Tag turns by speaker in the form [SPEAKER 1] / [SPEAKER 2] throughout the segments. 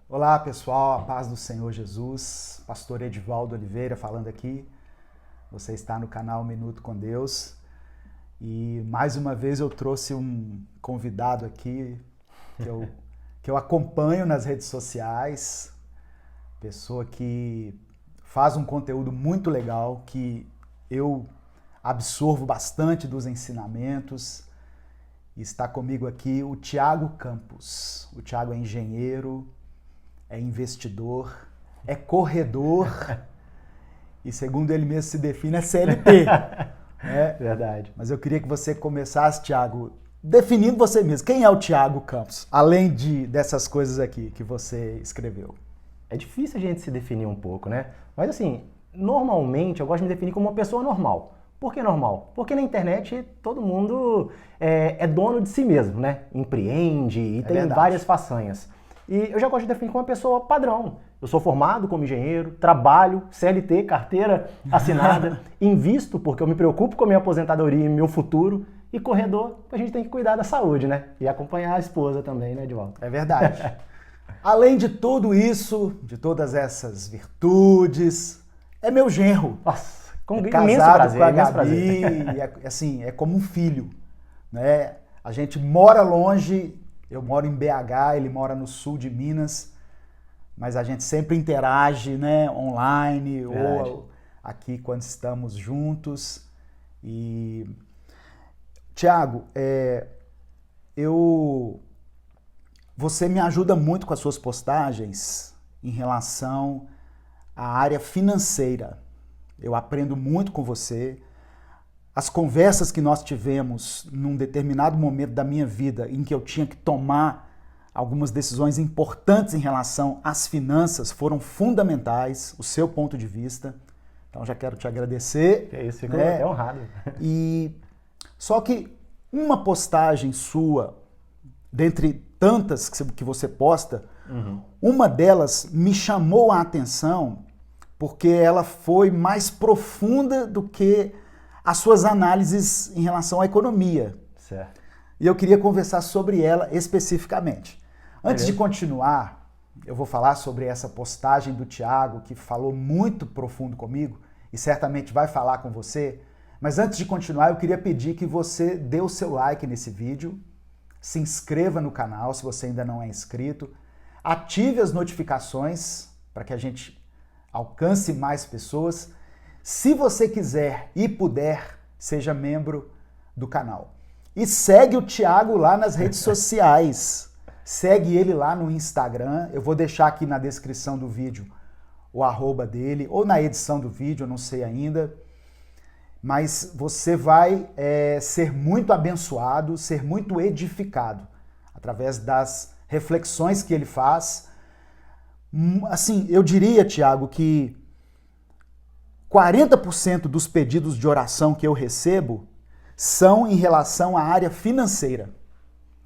[SPEAKER 1] Olá pessoal, a paz do Senhor Jesus, pastor Edivaldo Oliveira falando aqui. Você está no canal Minuto com Deus e mais uma vez eu trouxe um convidado aqui que eu acompanho nas redes sociais, pessoa que faz um conteúdo muito legal, que eu absorvo bastante dos ensinamentos. Está comigo aqui o Thiago Campos. O Thiago é engenheiro, é investidor, é corredor e, segundo ele mesmo se define, é CLT.
[SPEAKER 2] Verdade.
[SPEAKER 1] Mas eu queria que você começasse, Thiago, definindo você mesmo. Quem é o Thiago Campos, além dessas coisas aqui que você escreveu?
[SPEAKER 2] É difícil a gente se definir um pouco, né? Mas assim, normalmente eu gosto de me definir como uma pessoa normal. Por que normal? Porque na internet todo mundo é dono de si mesmo, né? Empreende e tem
[SPEAKER 1] verdade.
[SPEAKER 2] várias façanhas. E eu já gosto de definir como uma pessoa padrão. Eu sou formado como engenheiro, trabalho, CLT, carteira assinada, invisto porque eu me preocupo com a minha aposentadoria e meu futuro, e corredor, a gente tem que cuidar da saúde, né? E acompanhar a esposa também, né, Edivaldo?
[SPEAKER 1] É verdade. Além de tudo isso, de todas essas virtudes, é meu genro.
[SPEAKER 2] Nossa, com
[SPEAKER 1] É
[SPEAKER 2] imenso
[SPEAKER 1] casado
[SPEAKER 2] prazer,
[SPEAKER 1] com a
[SPEAKER 2] imenso
[SPEAKER 1] Gabi,
[SPEAKER 2] prazer.
[SPEAKER 1] e assim, é como um filho, né? A gente mora longe, eu moro em BH, ele mora no sul de Minas, mas a gente sempre interage, né, online
[SPEAKER 2] Verdade.
[SPEAKER 1] ou aqui quando estamos juntos. E Thiago, eu você me ajuda muito com as suas postagens em relação à área financeira. Eu aprendo muito com você. As conversas que nós tivemos num determinado momento da minha vida em que eu tinha que tomar algumas decisões importantes em relação às finanças foram fundamentais, o seu ponto de vista. Então já quero te agradecer.
[SPEAKER 2] É isso, fico
[SPEAKER 1] né?
[SPEAKER 2] até honrado.
[SPEAKER 1] E só que uma postagem sua, dentre tantas que você posta, uma delas me chamou a atenção porque ela foi mais profunda do que as suas análises em relação à economia.
[SPEAKER 2] Certo.
[SPEAKER 1] E eu queria conversar sobre ela especificamente. Antes de continuar, eu vou falar sobre essa postagem do Thiago, que falou muito profundo comigo e certamente vai falar com você. Mas antes de continuar, eu queria pedir que você dê o seu like nesse vídeo, se inscreva no canal se você ainda não é inscrito, ative as notificações para que a gente alcance mais pessoas. Se você quiser e puder, seja membro do canal. E segue o Thiago lá nas redes sociais. Segue ele lá no Instagram. Eu vou deixar aqui na descrição do vídeo o arroba dele, ou na edição do vídeo, eu não sei ainda. Mas você vai ser muito abençoado, ser muito edificado através das reflexões que ele faz. Assim, eu diria, Thiago, que 40% dos pedidos de oração que eu recebo são em relação à área financeira.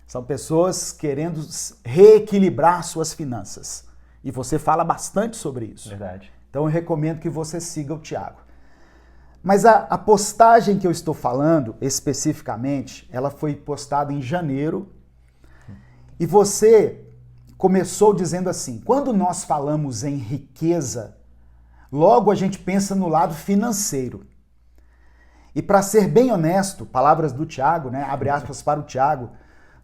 [SPEAKER 1] São pessoas querendo reequilibrar suas finanças. E você fala bastante sobre isso.
[SPEAKER 2] Verdade.
[SPEAKER 1] Então eu recomendo que você siga o Thiago. Mas a postagem que eu estou falando, especificamente, ela foi postada em janeiro. E você começou dizendo assim: quando nós falamos em riqueza, logo a gente pensa no lado financeiro. E para ser bem honesto, palavras do Thiago, né, abre aspas para o Thiago,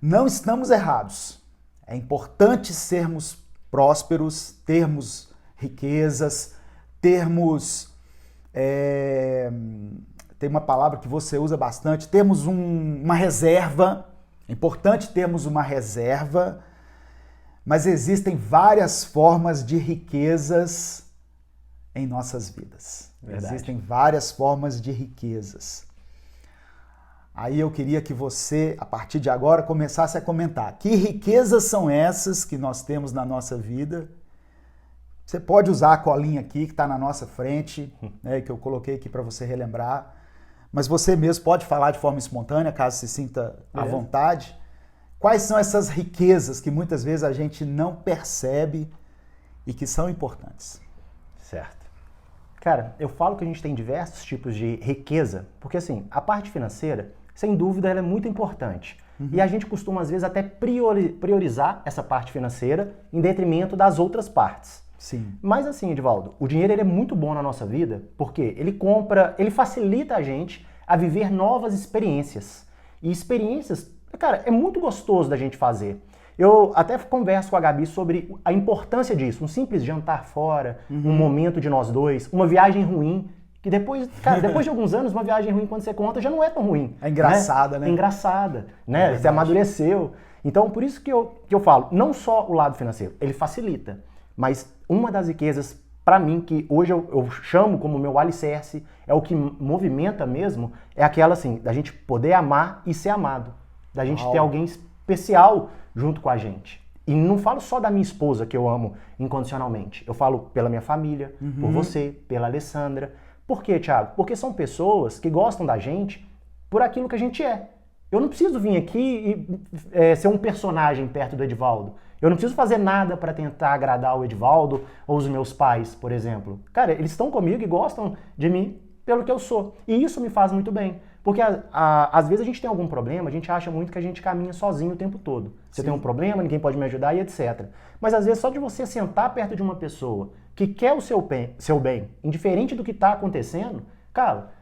[SPEAKER 1] não estamos errados. É importante sermos prósperos, termos riquezas, termos... tem uma palavra que você usa bastante, termos uma reserva. É importante termos uma reserva, mas existem várias formas de riquezas em nossas vidas.
[SPEAKER 2] Verdade.
[SPEAKER 1] Existem várias formas de riquezas. Aí eu queria que você, a partir de agora, começasse a comentar. Que riquezas são essas que nós temos na nossa vida? Você pode usar a colinha aqui que está na nossa frente, né, que eu coloquei aqui para você relembrar. Mas você mesmo pode falar de forma espontânea, caso se sinta à vontade. Quais são essas riquezas que muitas vezes a gente não percebe e que são importantes?
[SPEAKER 2] Certo. Cara, eu falo que a gente tem diversos tipos de riqueza, porque assim, a parte financeira, sem dúvida, ela é muito importante. E a gente costuma, às vezes, até priorizar essa parte financeira em detrimento das outras partes.
[SPEAKER 1] Sim.
[SPEAKER 2] Mas assim, Edivaldo, o dinheiro ele é muito bom na nossa vida porque ele facilita a gente a viver novas experiências. E experiências, cara, é muito gostoso da gente fazer. Eu até converso com a Gabi sobre a importância disso. Um simples jantar fora, um momento de nós dois, uma viagem ruim. Que depois, cara, depois de alguns anos, uma viagem ruim, quando você conta, já não é tão ruim.
[SPEAKER 1] É engraçada, né?
[SPEAKER 2] É engraçada, né? Você amadureceu. Então, por isso que eu falo, não só o lado financeiro, ele facilita. Mas uma das riquezas, para mim, que hoje eu chamo como meu alicerce, é o que movimenta mesmo, é aquela assim, da gente poder amar e ser amado. Da gente ter alguém especial junto com a gente. E não falo só da minha esposa, que eu amo incondicionalmente. Eu falo pela minha família, por você, pela Alessandra. Por quê, Thiago? Porque são pessoas que gostam da gente por aquilo que a gente é. Eu não preciso vir aqui e ser um personagem perto do Edivaldo. Eu não preciso fazer nada para tentar agradar o Edivaldo ou os meus pais, por exemplo. Cara, eles estão comigo e gostam de mim pelo que eu sou. E isso me faz muito bem. Porque às vezes a gente tem algum problema, a gente acha muito que a gente caminha sozinho o tempo todo. Você tem um problema, ninguém pode me ajudar e etc. Mas às vezes só de você sentar perto de uma pessoa que quer o seu bem, indiferente do que está acontecendo, cara,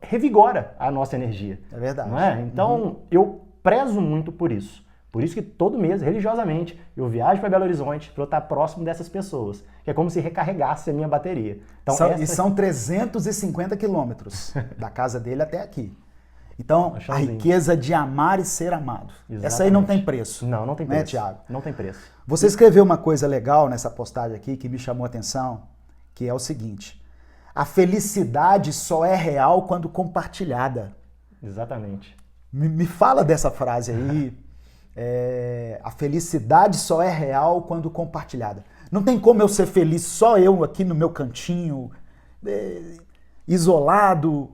[SPEAKER 2] revigora a nossa energia.
[SPEAKER 1] É verdade.
[SPEAKER 2] Não é? Então, eu prezo muito por isso. Por isso que todo mês, religiosamente, eu viajo para Belo Horizonte para eu estar próximo dessas pessoas. Que é como se recarregasse a minha bateria. Então,
[SPEAKER 1] E são 350 quilômetros da casa dele até aqui. Então, a riqueza de amar e ser amado. Exatamente. Essa aí não tem preço.
[SPEAKER 2] Não tem preço.
[SPEAKER 1] Né, Thiago?
[SPEAKER 2] Não tem preço.
[SPEAKER 1] Você escreveu uma coisa legal nessa postagem aqui que me chamou a atenção, que é o seguinte: a felicidade só é real quando compartilhada.
[SPEAKER 2] Exatamente.
[SPEAKER 1] Me fala dessa frase aí. A felicidade só é real quando compartilhada. Não tem como eu ser feliz só eu aqui no meu cantinho, isolado.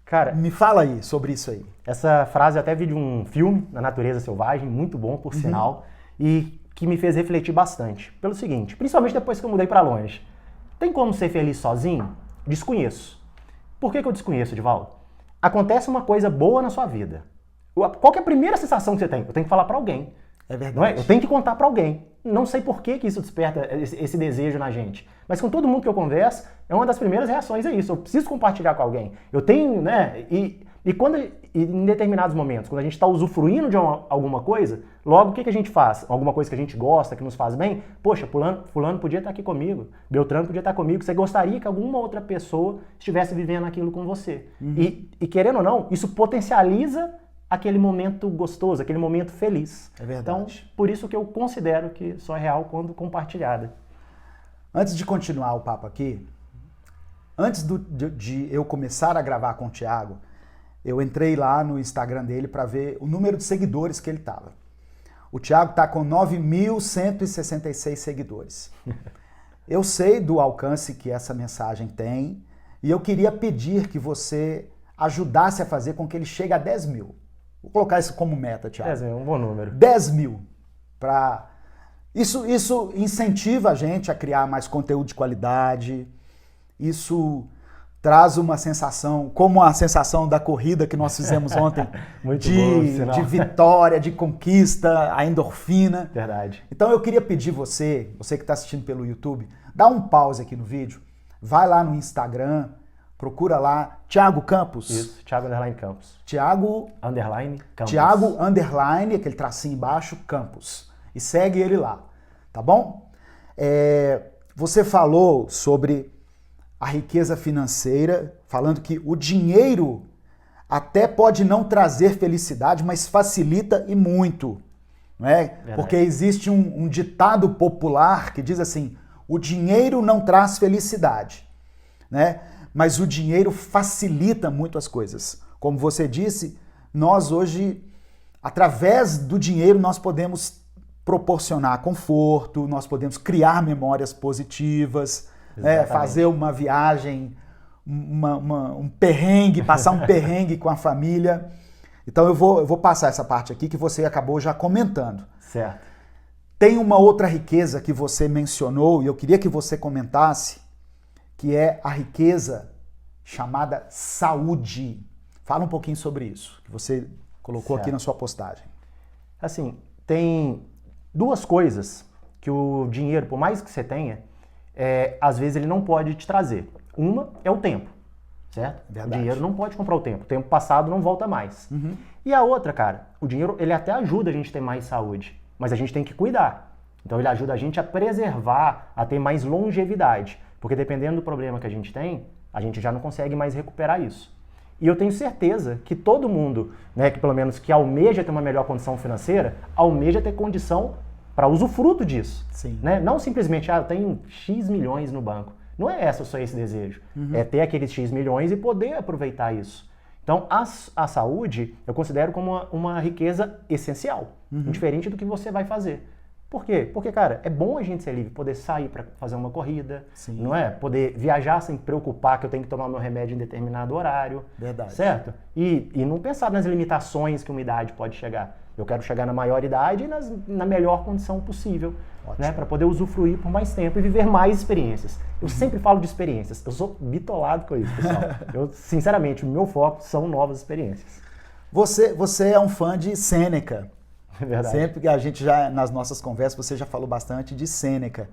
[SPEAKER 1] Cara, me fala aí sobre isso aí.
[SPEAKER 2] Essa frase eu até vi de um filme, Na Natureza Selvagem, muito bom, por sinal, e que me fez refletir bastante. Pelo seguinte, principalmente depois que eu mudei para longe. Tem como ser feliz sozinho? Desconheço. Por que eu desconheço, Edivaldo? Acontece uma coisa boa na sua vida. Qual que é a primeira sensação que você tem? Eu tenho que falar para alguém.
[SPEAKER 1] É verdade.
[SPEAKER 2] Não é? Eu tenho que contar para alguém. Não sei por que isso desperta esse desejo na gente. Mas com todo mundo que eu converso, é uma das primeiras reações, é isso. Eu preciso compartilhar com alguém. Eu tenho, né? Em determinados momentos, quando a gente está usufruindo de alguma coisa, logo o que a gente faz? Alguma coisa que a gente gosta, que nos faz bem? Poxa, fulano podia estar aqui comigo. Beltrano podia estar comigo. Você gostaria que alguma outra pessoa estivesse vivendo aquilo com você. E querendo ou não, isso potencializa aquele momento gostoso, aquele momento feliz.
[SPEAKER 1] É verdade.
[SPEAKER 2] Então, por isso que eu considero que só é real quando compartilhada.
[SPEAKER 1] Antes de continuar o papo aqui, antes de eu começar a gravar com o Thiago, eu entrei lá no Instagram dele para ver o número de seguidores que ele tava. O Thiago está com 9.166 seguidores. Eu sei do alcance que essa mensagem tem e eu queria pedir que você ajudasse a fazer com que ele chegue a 10 mil. Vou colocar isso como meta, Thiago.
[SPEAKER 2] 10 mil, um bom número.
[SPEAKER 1] 10 mil. Isso incentiva a gente a criar mais conteúdo de qualidade. Isso traz uma sensação, como a sensação da corrida que nós fizemos ontem, de vitória, de conquista, a endorfina.
[SPEAKER 2] Verdade.
[SPEAKER 1] Então eu queria pedir você que está assistindo pelo YouTube, dá um pause aqui no vídeo, vai lá no Instagram, procura lá, Thiago Campos.
[SPEAKER 2] Isso, Thiago Underline Campos.
[SPEAKER 1] Thiago Underline, aquele tracinho embaixo, Campos. E segue ele lá, tá bom? Você falou sobre a riqueza financeira, falando que o dinheiro até pode não trazer felicidade, mas facilita e muito. Não é? Porque existe um ditado popular que diz assim, o dinheiro não traz felicidade, né? Mas o dinheiro facilita muito as coisas. Como você disse, nós hoje, através do dinheiro, nós podemos proporcionar conforto, nós podemos criar memórias positivas, né? Fazer uma viagem, um perrengue, passar um perrengue com a família. Então eu vou passar essa parte aqui que você acabou já comentando.
[SPEAKER 2] Certo.
[SPEAKER 1] Tem uma outra riqueza que você mencionou e eu queria que você comentasse, que é a riqueza chamada saúde. Fala um pouquinho sobre isso, que você colocou aqui na sua postagem.
[SPEAKER 2] Assim, tem duas coisas que o dinheiro, por mais que você tenha, às vezes ele não pode te trazer. Uma é o tempo, certo?
[SPEAKER 1] Verdade.
[SPEAKER 2] O dinheiro não pode comprar o tempo. O tempo passado não volta mais. E a outra, cara, o dinheiro, ele até ajuda a gente a ter mais saúde, mas a gente tem que cuidar. Então ele ajuda a gente a preservar, a ter mais longevidade. Porque dependendo do problema que a gente tem, a gente já não consegue mais recuperar isso. E eu tenho certeza que todo mundo, né, que pelo menos que almeja ter uma melhor condição financeira, almeja ter condição para usufruto disso.
[SPEAKER 1] Sim.
[SPEAKER 2] Né? Não simplesmente, eu tenho X milhões no banco. Não é só esse desejo. É ter aqueles X milhões e poder aproveitar isso. Então, a saúde eu considero como uma riqueza essencial, diferente do que você vai fazer. Por quê? Porque, cara, é bom a gente ser livre, poder sair para fazer uma corrida,
[SPEAKER 1] Sim.
[SPEAKER 2] não é? Poder viajar sem preocupar que eu tenho que tomar meu remédio em determinado horário.
[SPEAKER 1] Verdade.
[SPEAKER 2] Certo? E não pensar nas limitações que uma idade pode chegar. Eu quero chegar na maior idade e na melhor condição possível, né? Para poder usufruir por mais tempo e viver mais experiências. Eu sempre falo de experiências. Eu sou bitolado com isso, pessoal. Sinceramente, o meu foco são novas experiências.
[SPEAKER 1] Você é um fã de Sêneca.
[SPEAKER 2] É verdade.
[SPEAKER 1] Sempre que a gente já, nas nossas conversas, você já falou bastante de Sêneca.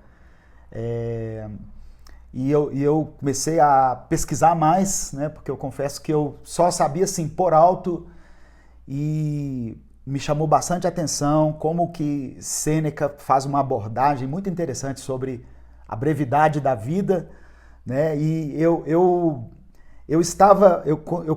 [SPEAKER 1] E eu comecei a pesquisar mais, né? Porque eu confesso que eu só sabia assim por alto, e me chamou bastante a atenção como que Sêneca faz uma abordagem muito interessante sobre a brevidade da vida, né? E eu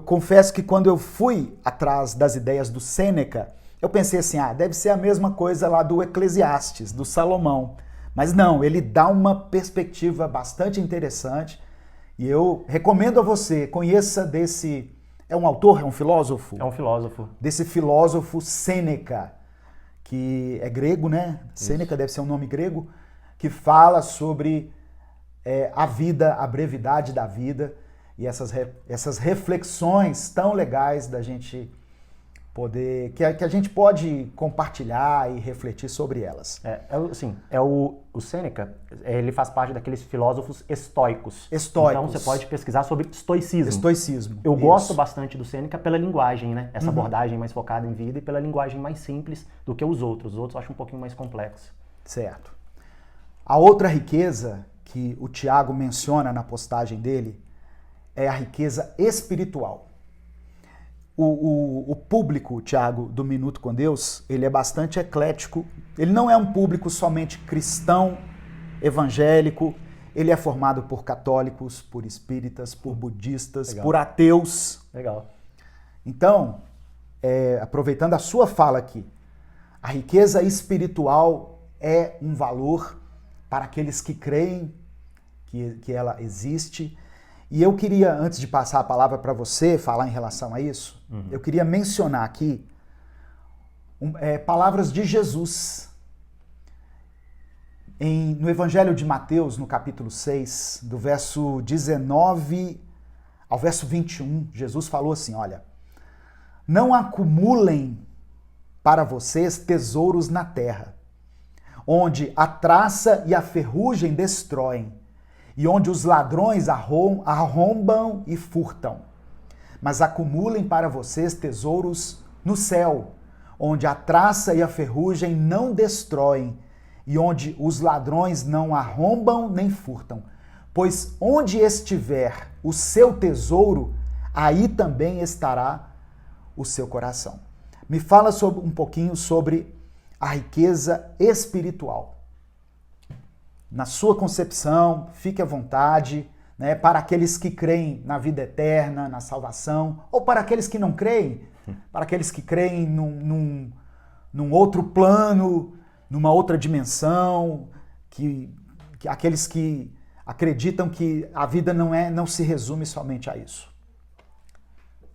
[SPEAKER 1] confesso que quando eu fui atrás das ideias do Sêneca, eu pensei assim, deve ser a mesma coisa lá do Eclesiastes, do Salomão. Mas não, ele dá uma perspectiva bastante interessante e eu recomendo a você, conheça desse... É um autor? É um filósofo?
[SPEAKER 2] É um filósofo.
[SPEAKER 1] Desse filósofo Sêneca, que é grego, né? Isso. Sêneca deve ser um nome grego, que fala sobre a vida, a brevidade da vida e essas reflexões tão legais da gente poder, que a gente pode compartilhar e refletir sobre elas.
[SPEAKER 2] O Sêneca, ele faz parte daqueles filósofos estoicos.
[SPEAKER 1] Estoicos.
[SPEAKER 2] Então você pode pesquisar sobre estoicismo.
[SPEAKER 1] Estoicismo.
[SPEAKER 2] Eu gosto bastante do Sêneca pela linguagem, né? Essa abordagem mais focada em vida e pela linguagem mais simples do que os outros. Os outros eu acho um pouquinho mais complexos.
[SPEAKER 1] Certo. A outra riqueza que o Tiago menciona na postagem dele é a riqueza espiritual. O público, Tiago, do Minuto com Deus, ele é bastante eclético. Ele não é um público somente cristão, evangélico. Ele é formado por católicos, por espíritas, por budistas, legal, por ateus.
[SPEAKER 2] Legal.
[SPEAKER 1] Então, aproveitando a sua fala aqui, a riqueza espiritual é um valor para aqueles que creem que ela existe. E eu queria, antes de passar a palavra para você falar em relação a isso, eu queria mencionar aqui palavras de Jesus. No Evangelho de Mateus, no capítulo 6, do verso 19 ao verso 21, Jesus falou assim, olha, não acumulem para vocês tesouros na terra, onde a traça e a ferrugem destroem, e onde os ladrões arrombam e furtam. Mas acumulem para vocês tesouros no céu, onde a traça e a ferrugem não destroem, e onde os ladrões não arrombam nem furtam. Pois onde estiver o seu tesouro, aí também estará o seu coração. Me fala um pouquinho sobre a riqueza espiritual. Na sua concepção, fique à vontade, né, para aqueles que creem na vida eterna, na salvação, ou para aqueles que não creem, para aqueles que creem num outro plano, numa outra dimensão, aqueles que acreditam que a vida não se resume somente a isso.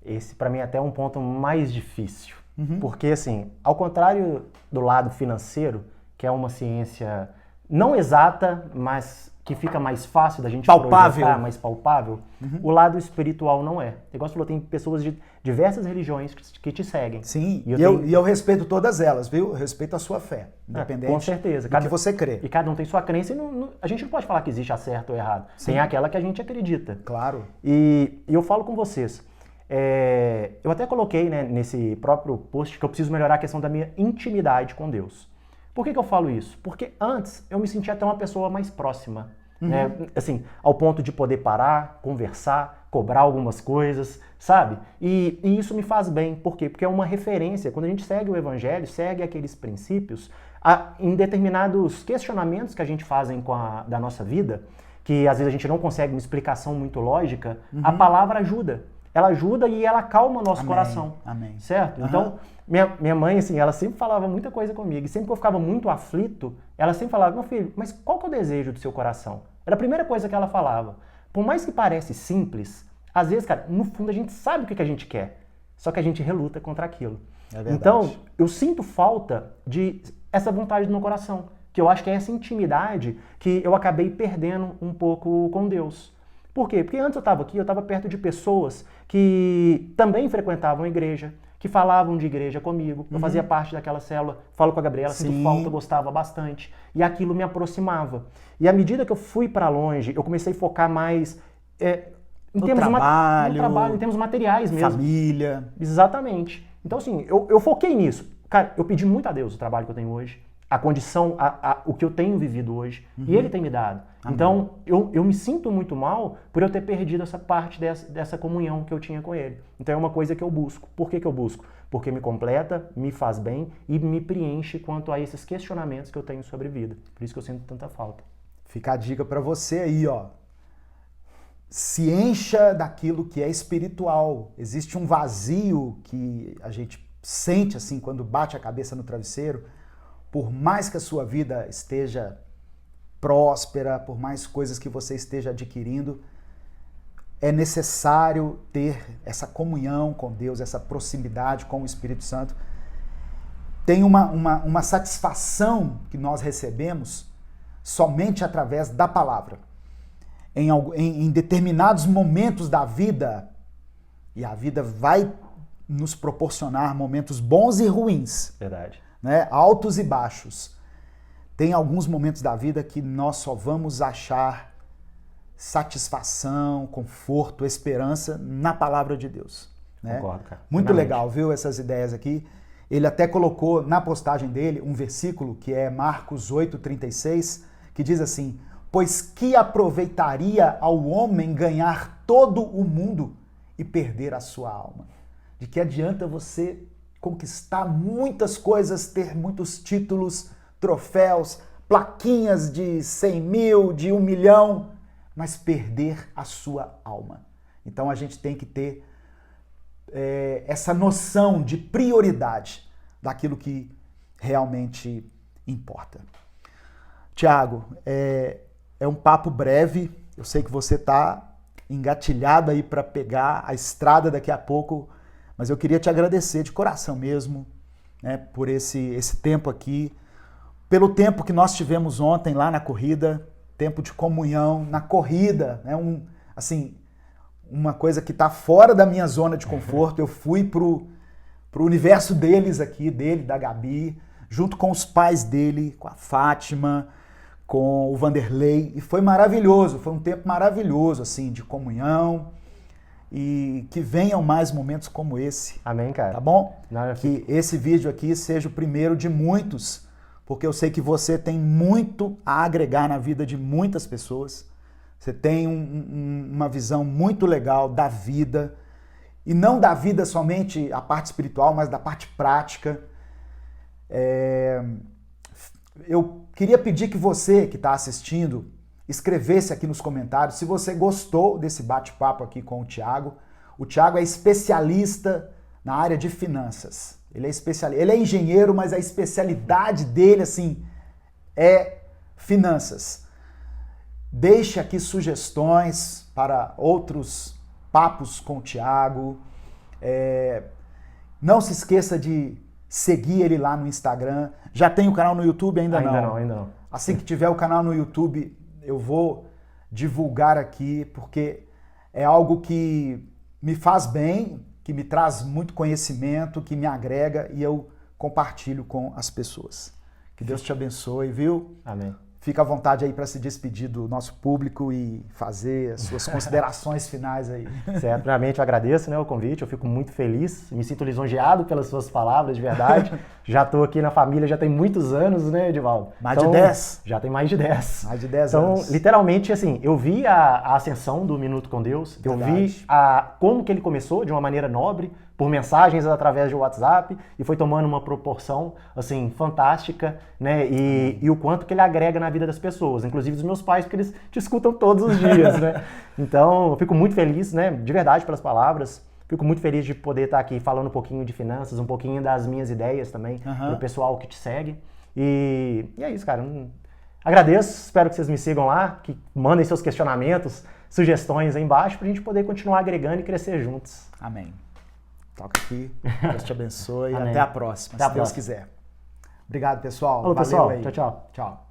[SPEAKER 2] Esse, para mim, é até um ponto mais difícil. Porque, assim, ao contrário do lado financeiro, que é uma ciência não exata, mas que fica mais fácil da gente projetar, mais palpável, o lado espiritual não é. Igual você falou, tem pessoas de diversas religiões que te seguem.
[SPEAKER 1] Sim, e eu respeito todas elas, viu? Eu respeito a sua fé, independente
[SPEAKER 2] com certeza.
[SPEAKER 1] do que você crê.
[SPEAKER 2] E cada um tem sua crença e a gente não pode falar que existe certo ou errado. Sim. Tem aquela que a gente acredita.
[SPEAKER 1] Claro.
[SPEAKER 2] E eu falo com vocês, Eu até coloquei, né, nesse próprio post que eu preciso melhorar a questão da minha intimidade com Deus. Por que eu falo isso? Porque antes eu me sentia até uma pessoa mais próxima, né? Assim, ao ponto de poder parar, conversar, cobrar algumas coisas, sabe? E isso me faz bem. Por quê? Porque é uma referência. Quando a gente segue o Evangelho, segue aqueles princípios, em determinados questionamentos que a gente faz da nossa vida, que às vezes a gente não consegue uma explicação muito lógica, a palavra ajuda. Ela ajuda e ela acalma o nosso coração.
[SPEAKER 1] Amém.
[SPEAKER 2] Certo? Então, minha mãe, assim, ela sempre falava muita coisa comigo. E sempre que eu ficava muito aflito, ela sempre falava, meu filho, mas qual que é o desejo do seu coração? Era a primeira coisa que ela falava. Por mais que pareça simples, às vezes, cara, no fundo a gente sabe o que a gente quer. Só que a gente reluta contra aquilo.
[SPEAKER 1] É verdade.
[SPEAKER 2] Então, eu sinto falta de essa vontade no meu coração. Que eu acho que é essa intimidade que eu acabei perdendo um pouco com Deus. Por quê? Porque antes eu estava perto de pessoas que também frequentavam a igreja, que falavam de igreja comigo. Eu fazia parte daquela célula, falo com a Gabriela, sinto falta, eu gostava bastante. E aquilo me aproximava. E à medida que eu fui para longe, eu comecei a focar mais no trabalho, em termos materiais mesmo.
[SPEAKER 1] Família.
[SPEAKER 2] Exatamente. Então assim, eu foquei nisso. Cara, eu pedi muito a Deus o trabalho que eu tenho hoje, a condição, o que eu tenho vivido hoje, e Ele tem me dado. Amém. Então, eu me sinto muito mal por eu ter perdido essa parte dessa comunhão que eu tinha com Ele. Então, é uma coisa que eu busco. Por que eu busco? Porque me completa, me faz bem e me preenche quanto a esses questionamentos que eu tenho sobre vida. Por isso que eu sinto tanta falta.
[SPEAKER 1] Fica a dica para você aí, ó. Se encha daquilo que é espiritual. Existe um vazio que a gente sente assim quando bate a cabeça no travesseiro. Por mais que a sua vida esteja próspera, por mais coisas que você esteja adquirindo, é necessário ter essa comunhão com Deus, essa proximidade com o Espírito Santo. Tem uma satisfação que nós recebemos somente através da palavra. Em determinados momentos da vida, e a vida vai nos proporcionar momentos bons e ruins.
[SPEAKER 2] Verdade.
[SPEAKER 1] Né? Altos e baixos. Tem alguns momentos da vida que nós só vamos achar satisfação, conforto, esperança na palavra de Deus. Né?
[SPEAKER 2] Concordo, cara.
[SPEAKER 1] Muito legal, viu, essas ideias aqui. Ele até colocou na postagem dele um versículo que é Marcos 8,36, que diz assim: pois que aproveitaria ao homem ganhar todo o mundo e perder a sua alma? De que adianta você conquistar muitas coisas, ter muitos títulos, troféus, plaquinhas de 100 mil, de 1 milhão, mas perder a sua alma? Então a gente tem que ter essa noção de prioridade daquilo que realmente importa. Tiago, é um papo breve, eu sei que você está engatilhado aí para pegar a estrada daqui a pouco, mas eu queria te agradecer de coração mesmo, né, por esse tempo aqui, pelo tempo que nós tivemos ontem lá na corrida, tempo de comunhão na corrida, né, uma coisa que está fora da minha zona de conforto. Eu fui pro universo deles aqui, da Gabi, junto com os pais dele, com a Fátima, com o Vanderlei, e foi maravilhoso, foi um tempo maravilhoso, assim, de comunhão. E que venham mais momentos como esse.
[SPEAKER 2] Amém, cara.
[SPEAKER 1] Tá bom?
[SPEAKER 2] Não,
[SPEAKER 1] que esse vídeo aqui seja o primeiro de muitos, porque eu sei que você tem muito a agregar na vida de muitas pessoas. Você tem uma visão muito legal da vida, e não da vida somente a parte espiritual, mas da parte prática. Eu queria pedir que você que está assistindo escrevesse aqui nos comentários se você gostou desse bate-papo aqui com o Tiago. O Tiago é especialista na área de finanças. Ele é engenheiro, mas a especialidade dele, assim, é finanças. Deixe aqui sugestões para outros papos com o Tiago. Não se esqueça de seguir ele lá no Instagram. Já tem o canal no YouTube? Ainda não.
[SPEAKER 2] Ainda não.
[SPEAKER 1] Assim que tiver o canal no YouTube, eu vou divulgar aqui, porque é algo que me faz bem, que me traz muito conhecimento, que me agrega, e eu compartilho com as pessoas. Que Deus te abençoe, viu?
[SPEAKER 2] Amém.
[SPEAKER 1] fica à vontade aí para se despedir do nosso público e fazer as suas considerações finais aí.
[SPEAKER 2] Certo, primeiramente eu agradeço, né, o convite, eu fico muito feliz, me sinto lisonjeado pelas suas palavras, de verdade. Já estou aqui na família, já tem muitos anos, né, Edivaldo?
[SPEAKER 1] Mais de 10?
[SPEAKER 2] Já tem mais de 10.
[SPEAKER 1] Mais de 10
[SPEAKER 2] então,
[SPEAKER 1] anos.
[SPEAKER 2] literalmente, assim, eu vi a ascensão do Minuto com Deus,
[SPEAKER 1] Verdade.
[SPEAKER 2] eu vi como que ele começou de uma maneira nobre, por mensagens através de WhatsApp, e foi tomando uma proporção, assim, fantástica, né, e o quanto que ele agrega na vida das pessoas, inclusive dos meus pais, porque eles te escutam todos os dias, né. Então, eu fico muito feliz, né, de verdade, pelas palavras, fico muito feliz de poder estar aqui falando um pouquinho de finanças, um pouquinho das minhas ideias também, pro pessoal que te segue, e é isso, cara. Agradeço, espero que vocês me sigam lá, que mandem seus questionamentos, sugestões aí embaixo, pra gente poder continuar agregando e crescer juntos.
[SPEAKER 1] Amém. Toca aqui, Deus te abençoe e
[SPEAKER 2] Amém.
[SPEAKER 1] até a próxima,
[SPEAKER 2] Até a
[SPEAKER 1] se Deus
[SPEAKER 2] próxima.
[SPEAKER 1] quiser. Obrigado, pessoal.
[SPEAKER 2] Falou,
[SPEAKER 1] Valeu
[SPEAKER 2] pessoal.
[SPEAKER 1] aí.
[SPEAKER 2] Tchau, tchau.
[SPEAKER 1] Tchau.